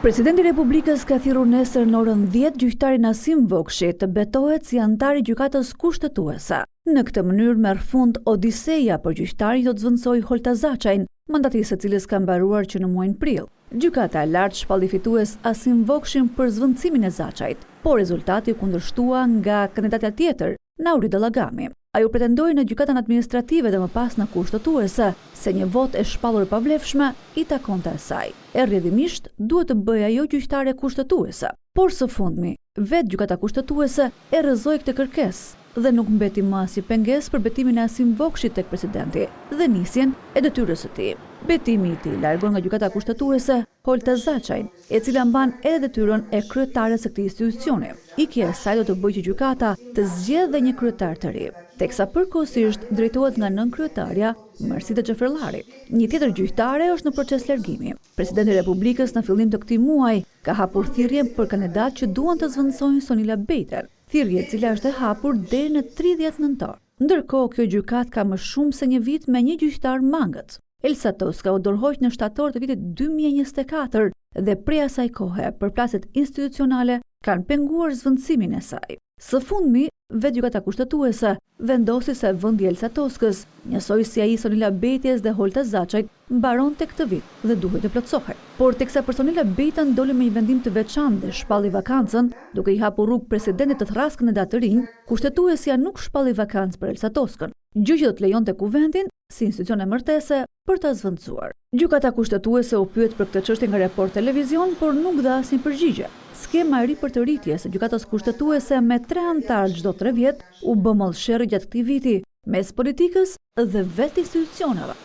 Presidenti i Republikës ka thirrur nesër në orën 10 gjyqtarin Asim Vokshi të betohet si antar i gjykatës kushtetuese. Në këtë mënyrë merr fund odiseja për gjyqtarin do të zvendësojë Holta Zaçajin, mandatisë së cilës ka mbaruar që në muajin prill. Gjykata e lartë shpalli fitues Asim Vokshin për zvendësimin e Zaçajit, por rezultati u kundërshtua nga kandidatja tjetër, Nauri Dallagami. Ajo pretendoi në gjykatën administrative dhe më pas në kushtetuese se një votë e shpallur e pavlefshme i takonte asaj. E rrjedhimisht duhet të bëjë ajo gjyqtare kushtetuese. Por së fundmi, vetë gjykata kushtetuese e rrëzoi këtë kërkesë dhe nuk mbeti më as pengesë për betimin e Asim Vokshit tek presidenti dhe nisjen e detyrës së tij. Betimi i tij largon nga gjykata kushtetuese Holta Zaçajin, e cila mban edhe detyrën e kryetares së këtij institucioni. Ikja e saj do të bëjë që gjykata të zgjedhë një kryetar të ri, teksa përkohësisht drejtohet nga nënkryetarja Marsita Xhaferllari. Një tjetër gjyqtare është në proces largimi. Presidenti i Republikës në fillim të këtij muaji ka hapur thirrjen për kandidatë që duan të zvendësojnë Sonila Bejten, thirrje e cila është e hapur deri në 30 nëntor. Ndërkohë, kjo gjykatë ka më shumë se një vit me një gjyqtar mangët. Elsa Toska u dorëhoq në shtator të vitit 2024 dhe prej asaj kohe përplasjet institucionale kanë penguar zvendësimin e saj. Së fundmi, vetë gjykata kushtetuese vendosi se vendi Elsa Toskës, njësoj si ai Sonila Bejtjes dhe Holta Zaçajit, mbaron tek këtë vit dhe duhet të plotësohet. Por teksa për Sonila Bejtën doli me një vendim të veçantë dhe shpalli vakancën, duke i hapur rrugë presidentit të thras kandidat të rinj, kushtetuesja nuk shpalli vakancë për Elsa Toskën, gjë që do të lejonte kuvendin si institucion e martese për ta zvendësuar. Gjykata kushtetuese u pyet për këtë çështje nga Report Televizion, por nuk dha asnjë përgjigje. Skema e ri për të rritjes së gjykatës kushtetuese me 3 antar çdo 3 vjet u bë mallsherrë gjatë këtij viti mes politikës dhe vetë institucioneve.